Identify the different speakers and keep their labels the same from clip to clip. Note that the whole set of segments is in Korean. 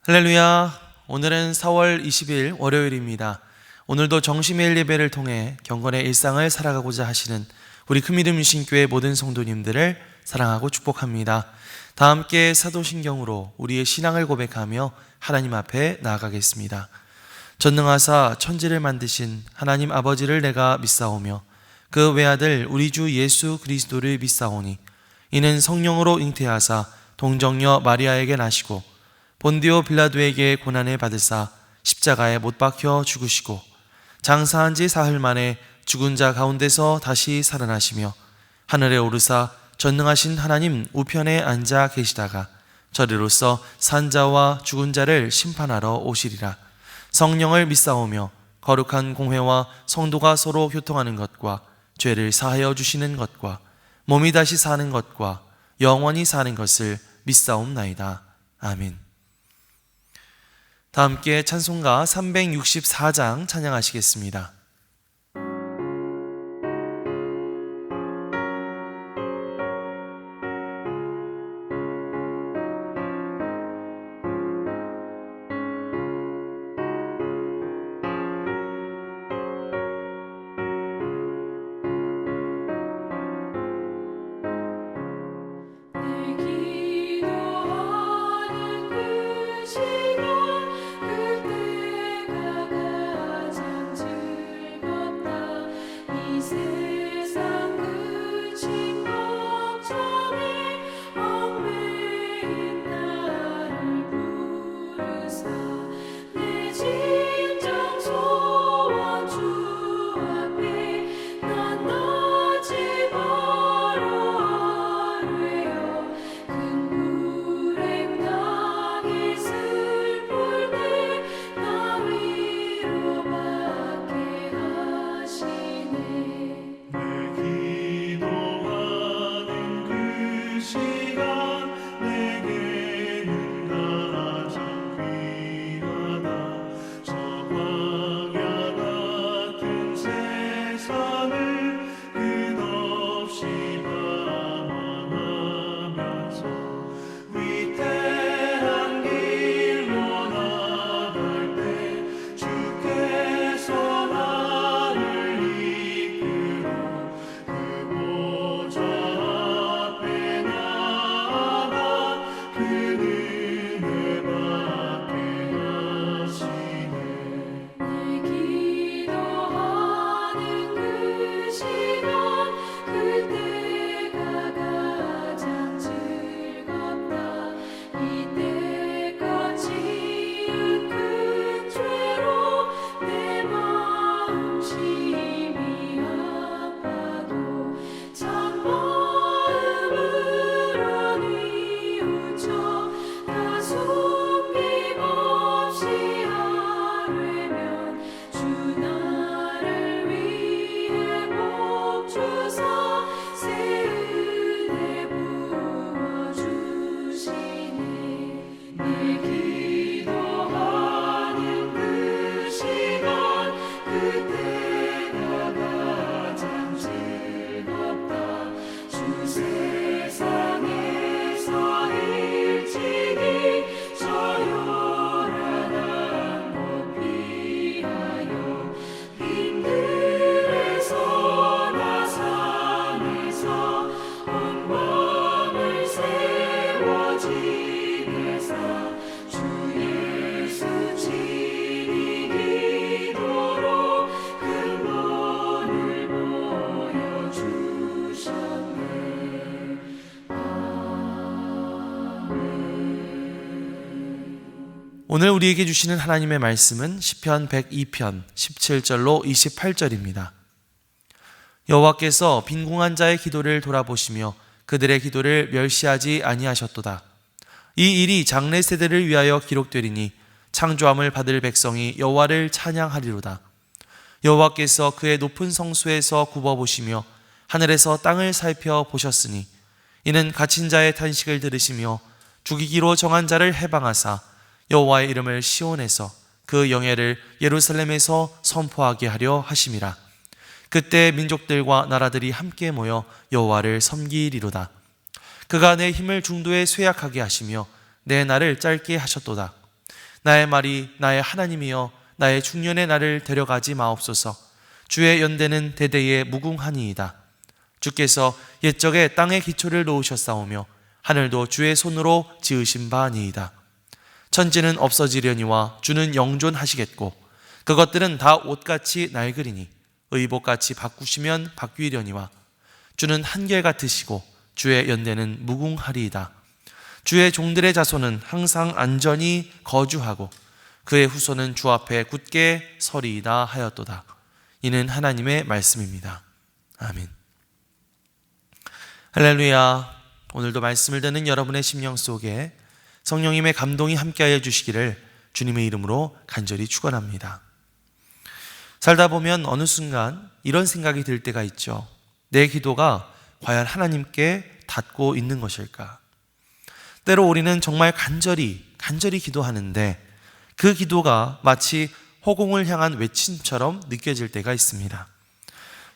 Speaker 1: 할렐루야. 오늘은 4월 20일 월요일입니다. 오늘도 정시매일 예배를 통해 경건의 일상을 살아가고자 하시는 우리 큰믿음 유신교회 모든 성도님들을 사랑하고 축복합니다. 다 함께 사도신경으로 우리의 신앙을 고백하며 하나님 앞에 나아가겠습니다. 전능하사 천지를 만드신 하나님 아버지를 내가 믿사오며 그 외아들 우리 주 예수 그리스도를 믿사오니 이는 성령으로 잉태하사 동정녀 마리아에게 나시고 본디오 빌라도에게 고난을 받으사 십자가에 못 박혀 죽으시고 장사한 지 사흘 만에 죽은 자 가운데서 다시 살아나시며 하늘에 오르사 전능하신 하나님 우편에 앉아 계시다가 저리로서 산 자와 죽은 자를 심판하러 오시리라. 성령을 믿사오며 거룩한 공회와 성도가 서로 교통하는 것과 죄를 사하여 주시는 것과 몸이 다시 사는 것과 영원히 사는 것을 믿사옵나이다. 아멘. 다 함께 찬송가 364장 찬양하시겠습니다. 오늘 우리에게 주시는 하나님의 말씀은 시편 102편 17절로 28절입니다. 여호와께서 빈궁한 자의 기도를 돌아보시며 그들의 기도를 멸시하지 아니하셨도다. 이 일이 장래 세대를 위하여 기록되리니 창조함을 받을 백성이 여호와를 찬양하리로다. 여호와께서 그의 높은 성소에서 굽어보시며 하늘에서 땅을 살펴보셨으니 이는 갇힌 자의 탄식을 들으시며 죽이기로 정한 자를 해방하사 여호와의 이름을 시온에서 그 영예를 예루살렘에서 선포하게 하려 하심이라. 그때 민족들과 나라들이 함께 모여 여호와를 섬기리로다. 그가 내 힘을 중도에 쇠약하게 하시며 내 날을 짧게 하셨도다. 나의 말이 나의 하나님이여 나의 중년의 나를 데려가지 마옵소서. 주의 연대는 대대에 무궁하니이다. 주께서 옛적에 땅의 기초를 놓으셨사오며 하늘도 주의 손으로 지으신 바니이다. 천지는 없어지려니와 주는 영존하시겠고 그것들은 다 옷같이 낡으리니 의복같이 바꾸시면 바뀌려니와 주는 한결같으시고 주의 연대는 무궁하리이다. 주의 종들의 자손은 항상 안전히 거주하고 그의 후손은 주 앞에 굳게 서리이다 하였도다. 이는 하나님의 말씀입니다. 아멘. 할렐루야. 오늘도 말씀을 듣는 여러분의 심령 속에 성령님의 감동이 함께하여 주시기를 주님의 이름으로 간절히 축원합니다. 살다 보면 어느 순간 이런 생각이 들 때가 있죠. 내 기도가 과연 하나님께 닿고 있는 것일까? 때로 우리는 정말 간절히 기도하는데 그 기도가 마치 허공을 향한 외침처럼 느껴질 때가 있습니다.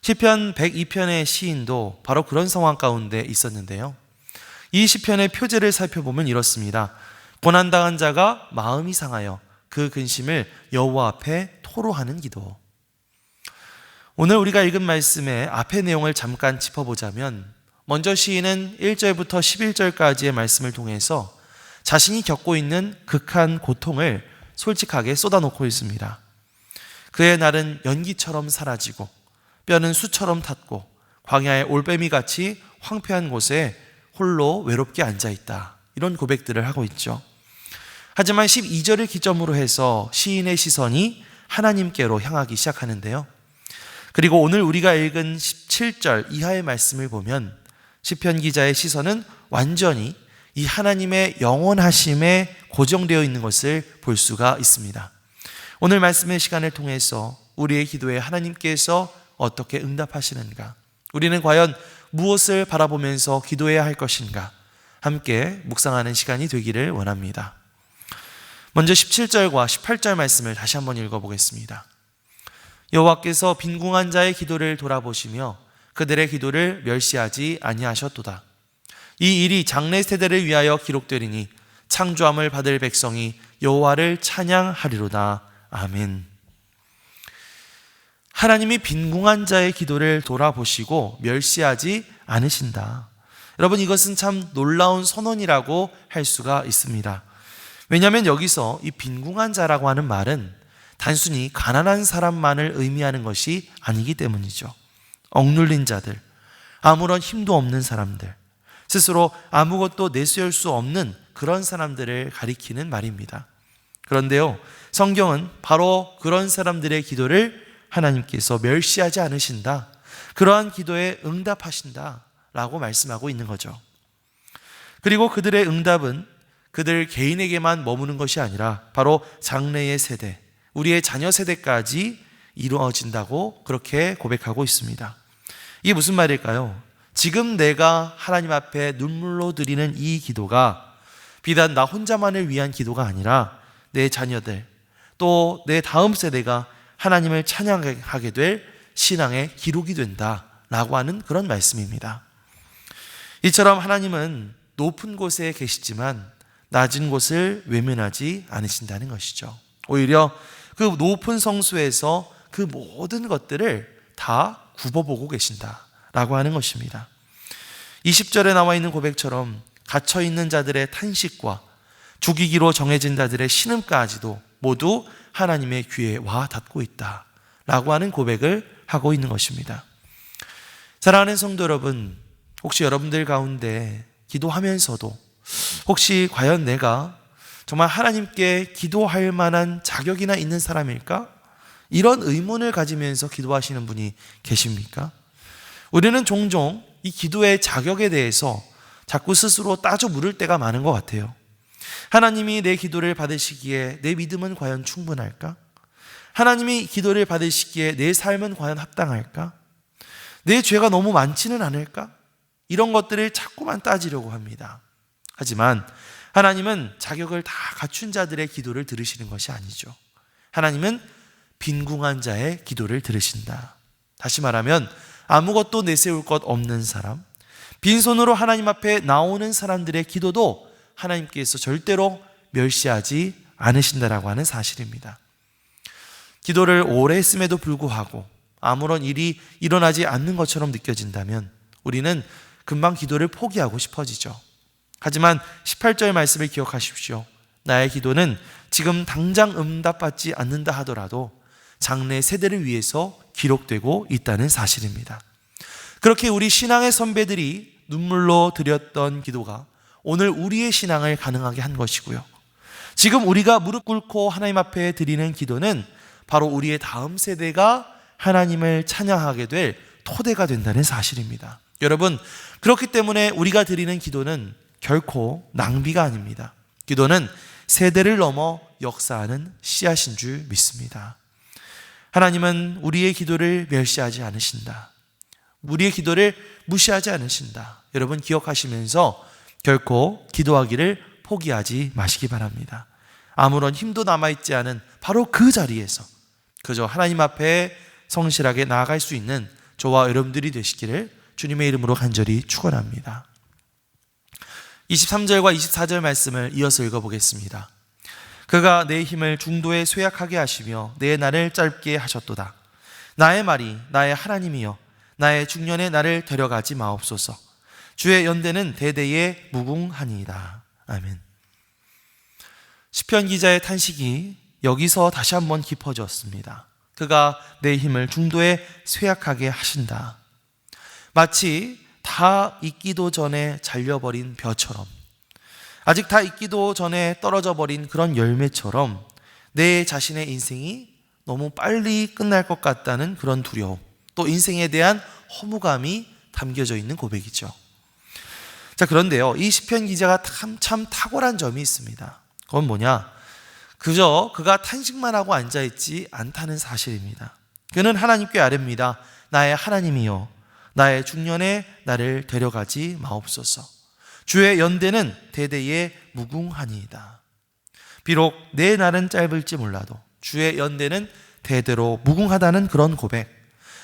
Speaker 1: 시편 102편의 시인도 바로 그런 상황 가운데 있었는데요. 이 시편의 표제를 살펴보면 이렇습니다. 고난당한 자가 마음이 상하여 그 근심을 여호와 앞에 토로하는 기도. 오늘 우리가 읽은 말씀의 앞의 내용을 잠깐 짚어보자면 먼저 시인은 1절부터 11절까지의 말씀을 통해서 자신이 겪고 있는 극한 고통을 솔직하게 쏟아놓고 있습니다. 그의 날은 연기처럼 사라지고 뼈는 수처럼 탔고 광야의 올빼미같이 황폐한 곳에 홀로 외롭게 앉아있다. 이런 고백들을 하고 있죠. 하지만 12절을 기점으로 해서 시인의 시선이 하나님께로 향하기 시작하는데요. 그리고 오늘 우리가 읽은 17절 이하의 말씀을 보면 시편 기자의 시선은 완전히 이 하나님의 영원하심에 고정되어 있는 것을 볼 수가 있습니다. 오늘 말씀의 시간을 통해서 우리의 기도에 하나님께서 어떻게 응답하시는가? 우리는 과연 무엇을 바라보면서 기도해야 할 것인가? 함께 묵상하는 시간이 되기를 원합니다. 먼저 17절과 18절 말씀을 다시 한번 읽어보겠습니다. 여호와께서 빈궁한 자의 기도를 돌아보시며 그들의 기도를 멸시하지 아니하셨도다. 이 일이 장래 세대를 위하여 기록되리니 창조함을 받을 백성이 여호와를 찬양하리로다. 아멘. 하나님이 빈궁한 자의 기도를 돌아보시고 멸시하지 않으신다. 여러분, 이것은 참 놀라운 선언이라고 할 수가 있습니다. 왜냐하면 여기서 이 빈궁한 자라고 하는 말은 단순히 가난한 사람만을 의미하는 것이 아니기 때문이죠. 억눌린 자들, 아무런 힘도 없는 사람들, 스스로 아무것도 내세울 수 없는 그런 사람들을 가리키는 말입니다. 그런데요, 성경은 바로 그런 사람들의 기도를 하나님께서 멸시하지 않으신다, 그러한 기도에 응답하신다 라고 말씀하고 있는 거죠. 그리고 그들의 응답은 그들 개인에게만 머무는 것이 아니라 바로 장래의 세대, 우리의 자녀 세대까지 이루어진다고 그렇게 고백하고 있습니다. 이게 무슨 말일까요? 지금 내가 하나님 앞에 눈물로 드리는 이 기도가 비단 나 혼자만을 위한 기도가 아니라 내 자녀들, 또 내 다음 세대가 하나님을 찬양하게 될 신앙의 기록이 된다라고 하는 그런 말씀입니다. 이처럼 하나님은 높은 곳에 계시지만 낮은 곳을 외면하지 않으신다는 것이죠. 오히려 그 높은 성수에서 그 모든 것들을 다 굽어보고 계신다라고 하는 것입니다. 20절에 나와 있는 고백처럼 갇혀있는 자들의 탄식과 죽이기로 정해진 자들의 신음까지도 모두 하나님의 귀에 와 닿고 있다라고 하는 고백을 하고 있는 것입니다. 사랑하는 성도 여러분, 혹시 여러분들 가운데 기도하면서도 혹시 과연 내가 정말 하나님께 기도할 만한 자격이나 있는 사람일까? 이런 의문을 가지면서 기도하시는 분이 계십니까? 우리는 종종 이 기도의 자격에 대해서 자꾸 스스로 따져 물을 때가 많은 것 같아요. 하나님이 내 기도를 받으시기에 내 믿음은 과연 충분할까? 하나님이 기도를 받으시기에 내 삶은 과연 합당할까? 내 죄가 너무 많지는 않을까? 이런 것들을 자꾸만 따지려고 합니다. 하지만 하나님은 자격을 다 갖춘 자들의 기도를 들으시는 것이 아니죠. 하나님은 빈궁한 자의 기도를 들으신다. 다시 말하면 아무것도 내세울 것 없는 사람, 빈손으로 하나님 앞에 나오는 사람들의 기도도 하나님께서 절대로 멸시하지 않으신다라고 하는 사실입니다. 기도를 오래 했음에도 불구하고 아무런 일이 일어나지 않는 것처럼 느껴진다면 우리는 금방 기도를 포기하고 싶어지죠. 하지만 18절 말씀을 기억하십시오. 나의 기도는 지금 당장 응답받지 않는다 하더라도 장래 세대를 위해서 기록되고 있다는 사실입니다. 그렇게 우리 신앙의 선배들이 눈물로 드렸던 기도가 오늘 우리의 신앙을 가능하게 한 것이고요. 지금 우리가 무릎 꿇고 하나님 앞에 드리는 기도는 바로 우리의 다음 세대가 하나님을 찬양하게 될 토대가 된다는 사실입니다. 여러분, 그렇기 때문에 우리가 드리는 기도는 결코 낭비가 아닙니다. 기도는 세대를 넘어 역사하는 씨앗인 줄 믿습니다. 하나님은 우리의 기도를 멸시하지 않으신다. 우리의 기도를 무시하지 않으신다. 여러분 기억하시면서 결코 기도하기를 포기하지 마시기 바랍니다. 아무런 힘도 남아있지 않은 바로 그 자리에서 그저 하나님 앞에 성실하게 나아갈 수 있는 저와 여러분들이 되시기를 주님의 이름으로 간절히 축원합니다. 23절과 24절 말씀을 이어서 읽어보겠습니다. 그가 내 힘을 중도에 쇠약하게 하시며 내 날을 짧게 하셨도다. 나의 말이 나의 하나님이여 나의 중년에 나를 데려가지 마옵소서. 주의 연대는 대대에 무궁하니이다. 아멘. 시편 기자의 탄식이 여기서 다시 한번 깊어졌습니다. 그가 내 힘을 중도에 쇠약하게 하신다. 마치 다 익기도 전에 잘려버린 벼처럼, 아직 다 익기도 전에 떨어져 버린 그런 열매처럼 내 자신의 인생이 너무 빨리 끝날 것 같다는 그런 두려움, 또 인생에 대한 허무감이 담겨져 있는 고백이죠. 자, 그런데요, 이 시편 기자가 참 탁월한 점이 있습니다. 그건 뭐냐? 그저 그가 탄식만 하고 앉아있지 않다는 사실입니다. 그는 하나님께 아뢰입니다. 나의 하나님이여 나의 중년에 나를 데려가지 마옵소서. 주의 연대는 대대에 무궁하니이다. 비록 내 날은 짧을지 몰라도 주의 연대는 대대로 무궁하다는 그런 고백.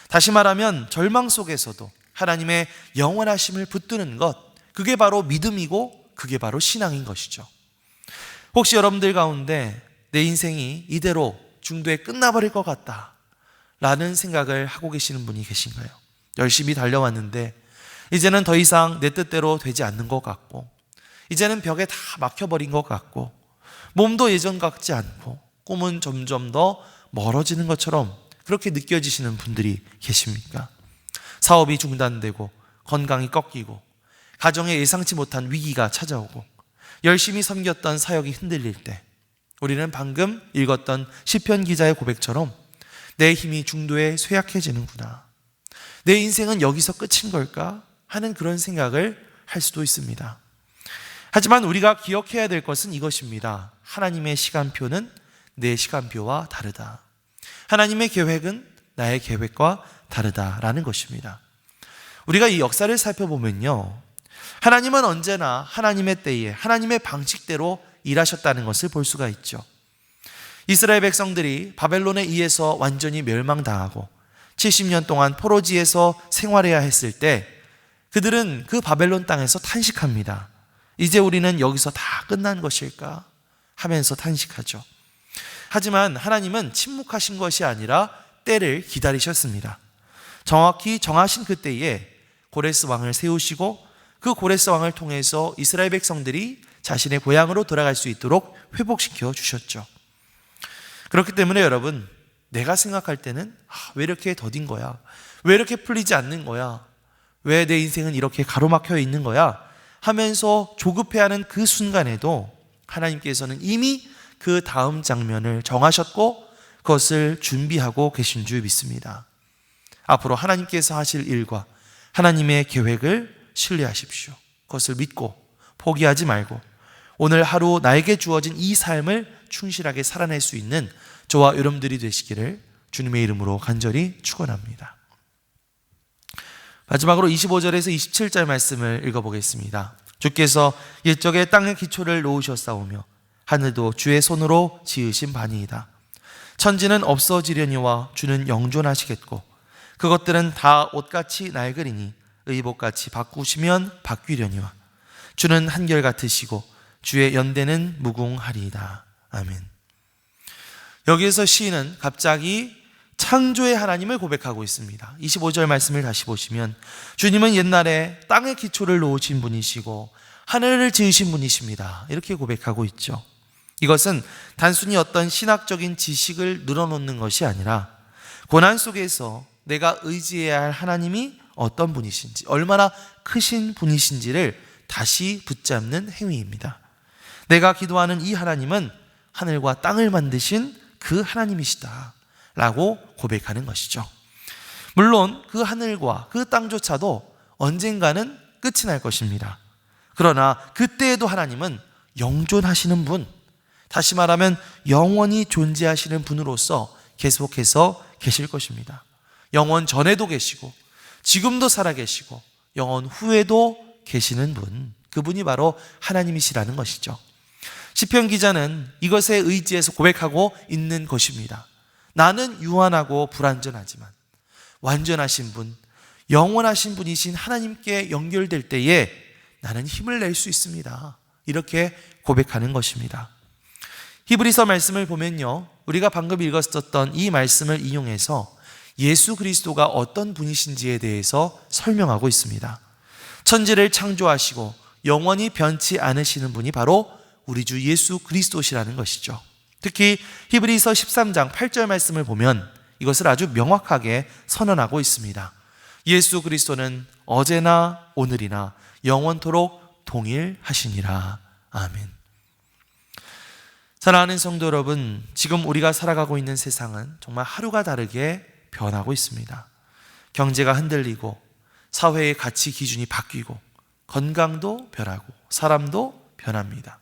Speaker 1: 다시 말하면 절망 속에서도 하나님의 영원하심을 붙드는 것, 그게 바로 믿음이고 그게 바로 신앙인 것이죠. 혹시 여러분들 가운데 내 인생이 이대로 중도에 끝나버릴 것 같다 라는 생각을 하고 계시는 분이 계신가요? 열심히 달려왔는데 이제는 더 이상 내 뜻대로 되지 않는 것 같고, 이제는 벽에 다 막혀버린 것 같고, 몸도 예전 같지 않고, 꿈은 점점 더 멀어지는 것처럼 그렇게 느껴지시는 분들이 계십니까? 사업이 중단되고 건강이 꺾이고 가정에 예상치 못한 위기가 찾아오고 열심히 섬겼던 사역이 흔들릴 때 우리는 방금 읽었던 시편 기자의 고백처럼 내 힘이 중도에 쇠약해지는구나, 내 인생은 여기서 끝인 걸까 하는 그런 생각을 할 수도 있습니다. 하지만 우리가 기억해야 될 것은 이것입니다. 하나님의 시간표는 내 시간표와 다르다. 하나님의 계획은 나의 계획과 다르다라는 것입니다. 우리가 이 역사를 살펴보면요, 하나님은 언제나 하나님의 때에 하나님의 방식대로 일하셨다는 것을 볼 수가 있죠. 이스라엘 백성들이 바벨론에 의해서 완전히 멸망당하고 70년 동안 포로지에서 생활해야 했을 때 그들은 그 바벨론 땅에서 탄식합니다. 이제 우리는 여기서 다 끝난 것일까 하면서 탄식하죠. 하지만 하나님은 침묵하신 것이 아니라 때를 기다리셨습니다. 정확히 정하신 그때에 고레스 왕을 세우시고 그 고레스 왕을 통해서 이스라엘 백성들이 자신의 고향으로 돌아갈 수 있도록 회복시켜 주셨죠. 그렇기 때문에 여러분, 내가 생각할 때는 왜 이렇게 더딘 거야? 왜 이렇게 풀리지 않는 거야? 왜 내 인생은 이렇게 가로막혀 있는 거야? 하면서 조급해하는 그 순간에도 하나님께서는 이미 그 다음 장면을 정하셨고 그것을 준비하고 계신 줄 믿습니다. 앞으로 하나님께서 하실 일과 하나님의 계획을 신뢰하십시오. 그것을 믿고 포기하지 말고 오늘 하루 나에게 주어진 이 삶을 충실하게 살아낼 수 있는 저와 여러분들이 되시기를 주님의 이름으로 간절히 축원합니다. 마지막으로 25절에서 27절 말씀을 읽어보겠습니다. 주께서 옛적에 땅의 기초를 놓으셨사오며 하늘도 주의 손으로 지으신 바니이다. 천지는 없어지려니와 주는 영존하시겠고 그것들은 다 옷같이 낡으리니 의복같이 바꾸시면 바뀌려니와 주는 한결같으시고 주의 연대는 무궁하리이다. 아멘. 여기에서 시인은 갑자기 창조의 하나님을 고백하고 있습니다. 25절 말씀을 다시 보시면 주님은 옛날에 땅의 기초를 놓으신 분이시고 하늘을 지으신 분이십니다. 이렇게 고백하고 있죠. 이것은 단순히 어떤 신학적인 지식을 늘어놓는 것이 아니라 고난 속에서 내가 의지해야 할 하나님이 어떤 분이신지, 얼마나 크신 분이신지를 다시 붙잡는 행위입니다. 내가 기도하는 이 하나님은 하늘과 땅을 만드신 그 하나님이시다 라고 고백하는 것이죠. 물론 그 하늘과 그 땅조차도 언젠가는 끝이 날 것입니다. 그러나 그때에도 하나님은 영존하시는 분, 다시 말하면 영원히 존재하시는 분으로서 계속해서 계실 것입니다. 영원 전에도 계시고 지금도 살아계시고 영원 후에도 계시는 분, 그분이 바로 하나님이시라는 것이죠. 시편 기자는 이것에 의지해서 고백하고 있는 것입니다. 나는 유한하고 불완전하지만 완전하신 분, 영원하신 분이신 하나님께 연결될 때에 나는 힘을 낼 수 있습니다. 이렇게 고백하는 것입니다. 히브리서 말씀을 보면요, 우리가 방금 읽었었던 이 말씀을 인용해서 예수 그리스도가 어떤 분이신지에 대해서 설명하고 있습니다. 천지를 창조하시고 영원히 변치 않으시는 분이 바로 우리 주 예수 그리스도시라는 것이죠. 특히 히브리서 13장 8절 말씀을 보면 이것을 아주 명확하게 선언하고 있습니다. 예수 그리스도는 어제나 오늘이나 영원토록 동일하시니라. 아멘. 사랑하는 성도 여러분, 지금 우리가 살아가고 있는 세상은 정말 하루가 다르게 변하고 있습니다. 경제가 흔들리고 사회의 가치 기준이 바뀌고 건강도 변하고 사람도 변합니다.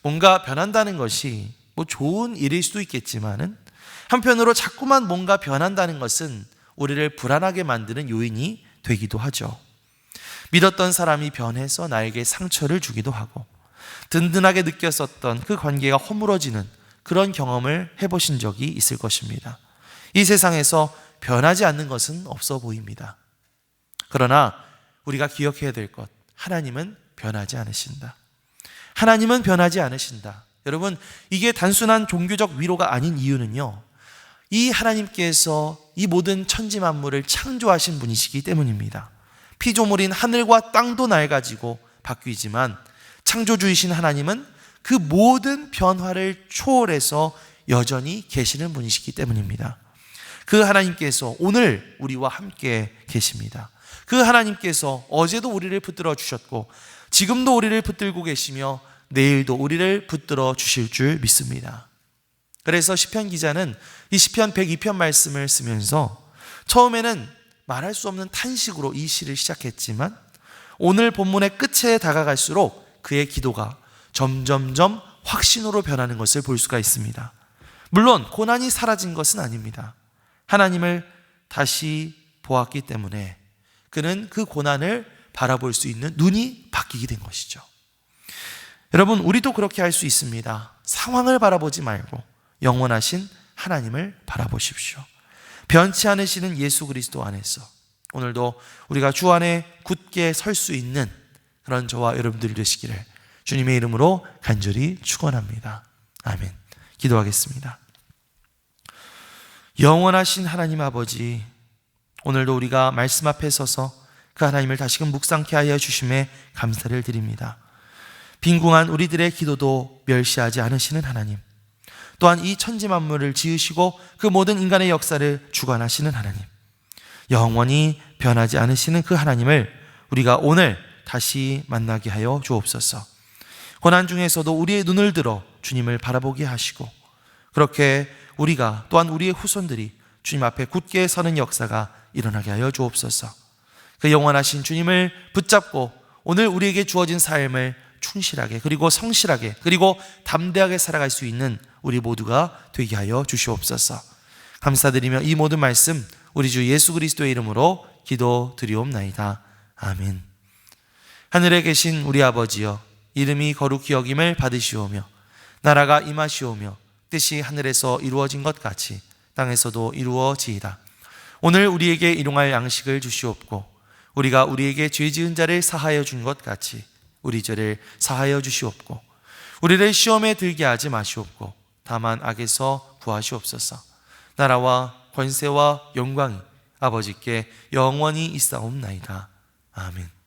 Speaker 1: 뭔가 변한다는 것이 좋은 일일 수도 있겠지만은 한편으로 자꾸만 뭔가 변한다는 것은 우리를 불안하게 만드는 요인이 되기도 하죠. 믿었던 사람이 변해서 나에게 상처를 주기도 하고 든든하게 느꼈었던 그 관계가 허물어지는 그런 경험을 해보신 적이 있을 것입니다. 이 세상에서 변하지 않는 것은 없어 보입니다. 그러나 우리가 기억해야 될 것, 하나님은 변하지 않으신다. 하나님은 변하지 않으신다. 여러분, 이게 단순한 종교적 위로가 아닌 이유는요, 이 하나님께서 이 모든 천지 만물을 창조하신 분이시기 때문입니다. 피조물인 하늘과 땅도 낡아지고 바뀌지만 창조주이신 하나님은 그 모든 변화를 초월해서 여전히 계시는 분이시기 때문입니다. 그 하나님께서 오늘 우리와 함께 계십니다. 그 하나님께서 어제도 우리를 붙들어 주셨고 지금도 우리를 붙들고 계시며 내일도 우리를 붙들어 주실 줄 믿습니다. 그래서 시편 기자는 이 시편 102편 말씀을 쓰면서 처음에는 말할 수 없는 탄식으로 이 시를 시작했지만 오늘 본문의 끝에 다가갈수록 그의 기도가 점점점 확신으로 변하는 것을 볼 수가 있습니다. 물론 고난이 사라진 것은 아닙니다. 하나님을 다시 보았기 때문에 그는 그 고난을 바라볼 수 있는 눈이 바뀌게 된 것이죠. 여러분, 우리도 그렇게 할 수 있습니다. 상황을 바라보지 말고 영원하신 하나님을 바라보십시오. 변치 않으시는 예수 그리스도 안에서 오늘도 우리가 주 안에 굳게 설 수 있는 그런 저와 여러분들이 되시기를 주님의 이름으로 간절히 축원합니다. 아멘. 기도하겠습니다. 영원하신 하나님 아버지, 오늘도 우리가 말씀 앞에 서서 그 하나님을 다시금 묵상케 하여 주심에 감사를 드립니다. 빈궁한 우리들의 기도도 멸시하지 않으시는 하나님, 또한 이 천지 만물을 지으시고 그 모든 인간의 역사를 주관하시는 하나님, 영원히 변하지 않으시는 그 하나님을 우리가 오늘 다시 만나게 하여 주옵소서. 고난 중에서도 우리의 눈을 들어 주님을 바라보게 하시고 그렇게 우리가 또한 우리의 후손들이 주님 앞에 굳게 서는 역사가 일어나게 하여 주옵소서. 그 영원하신 주님을 붙잡고 오늘 우리에게 주어진 삶을 충실하게 그리고 성실하게 그리고 담대하게 살아갈 수 있는 우리 모두가 되게 하여 주시옵소서. 감사드리며 이 모든 말씀 우리 주 예수 그리스도의 이름으로 기도드리옵나이다. 아멘. 하늘에 계신 우리 아버지여, 이름이 거룩히 여김을 받으시오며 나라가 임하시오며 뜻이 하늘에서 이루어진 것 같이 땅에서도 이루어지이다. 오늘 우리에게 일용할 양식을 주시옵고 우리가 우리에게 죄 지은 자를 사하여 준 것 같이 우리 죄를 사하여 주시옵고 우리를 시험에 들게 하지 마시옵고 다만 악에서 구하시옵소서. 나라와 권세와 영광이 아버지께 영원히 있사옵나이다. 아멘.